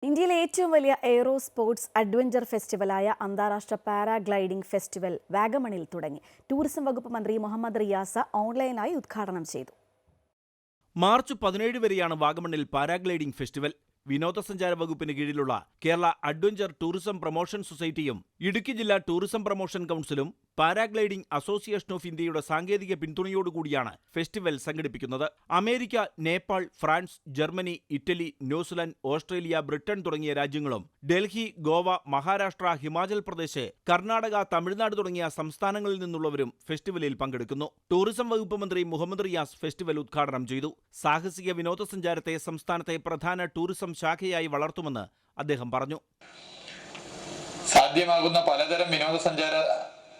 ഇന്ത്യയിലെ ഏറ്റവും വലിയ എയ്റോ സ്പോർട്സ് അഡ്വഞ്ചർ ഫെസ്റ്റിവലായ അന്താരാഷ്ട്ര പാരാഗ്ലൈഡിംഗ് ഫെസ്റ്റിവൽ വാഗമണിൽ തുടങ്ങി. ടൂറിസം വകുപ്പ് മന്ത്രി മുഹമ്മദ് റിയാസ് ഓൺലൈനായി ഉദ്ഘാടനം ചെയ്തു. മാർച്ച് 17 വരെയാണ് വാഗമണിൽ പാരാഗ്ലൈഡിംഗ് ഫെസ്റ്റിവൽ. വിനോദസഞ്ചാര വകുപ്പിന് കീഴിലുള്ള കേരള അഡ്വഞ്ചർ ടൂറിസം പ്രൊമോഷൻ സൊസൈറ്റിയും ഇടുക്കി ജില്ലാ ടൂറിസം പ്രൊമോഷൻ കൗൺസിലും പാരാഗ്ലൈഡിംഗ് അസോസിയേഷൻ ഓഫ് ഇന്ത്യയുടെ സാങ്കേതിക പിന്തുണയോടുകൂടിയാണ് ഫെസ്റ്റിവൽ സംഘടിപ്പിക്കുന്നത്. America, Nepal, France, Germany, Italy, New Zealand, Australia, Britain തുടങ്ങിയ രാജ്യങ്ങളും ഡൽഹി, ഗോവ, മഹാരാഷ്ട്ര, ഹിമാചൽ പ്രദേശ്, കർണാടക, തമിഴ്നാട് തുടങ്ങിയ സംസ്ഥാനങ്ങളിൽ നിന്നുള്ളവരും ഫെസ്റ്റിവലിൽ പങ്കെടുക്കുന്നു. ടൂറിസം വകുപ്പ് മന്ത്രി മുഹമ്മദ് റിയാസ് ഫെസ്റ്റിവൽ ഉദ്ഘാടനം ചെയ്തു. സാഹസിക വിനോദസഞ്ചാരത്തെ സംസ്ഥാനത്തെ പ്രധാന ടൂറിസം ശാഖയായി വളർത്തുമെന്ന് അദ്ദേഹം പറഞ്ഞു. സാധ്യമാകുന്ന പലതരം വിനോദസഞ്ചാര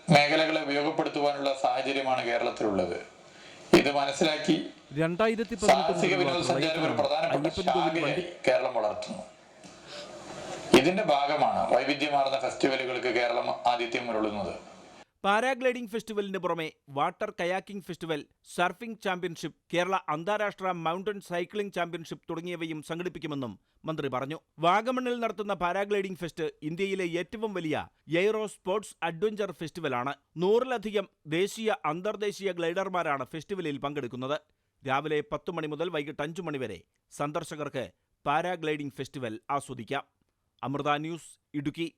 മേഖലകളെ ഉപയോഗപ്പെടുത്തുവാനുള്ള സാഹചര്യമാണ് കേരളത്തിലുള്ളത്. ഇത് മനസ്സിലാക്കി സാഹസിക വിനോദസഞ്ചാരം ഒരു പ്രധാനപ്പെട്ട ശാഖയായി കേരളം വളർത്തുന്നു. ഇതിന്റെ ഭാഗമാണ് വൈവിധ്യമാർന്ന ഫെസ്റ്റിവലുകൾക്ക് കേരളം ആതിഥ്യം അരുളുന്നത്. പാരാഗ്ലൈഡിംഗ് ഫെസ്റ്റിവലിന് പുറമെ water kayaking festival, surfing championship, Kerala അന്താരാഷ്ട്ര മൗണ്ടൻ സൈക്ലിംഗ് ചാമ്പ്യൻഷിപ്പ് തുടങ്ങിയവയും സംഘടിപ്പിക്കുമെന്നും മന്ത്രി പറഞ്ഞു. വാഗമണിൽ നടത്തുന്ന പാരാഗ്ലൈഡിംഗ് ഫെസ്റ്റ് ഇന്ത്യയിലെ ഏറ്റവും വലിയ എയ്റോ സ്പോർട്സ് അഡ്വഞ്ചർ ഫെസ്റ്റിവലാണ്. 100-ലധികം ദേശീയ, അന്തർദേശീയ ഗ്ലൈഡർമാരാണ് ഫെസ്റ്റിവലിൽ പങ്കെടുക്കുന്നത്. രാവിലെ 10 മണി മുതൽ വൈകിട്ട് 5 മണി വരെ സന്ദർശകർക്ക് പാരാഗ്ലൈഡിംഗ് ഫെസ്റ്റിവൽ ആസ്വദിക്കാം. അമൃത ന്യൂസ്, ഇടുക്കി.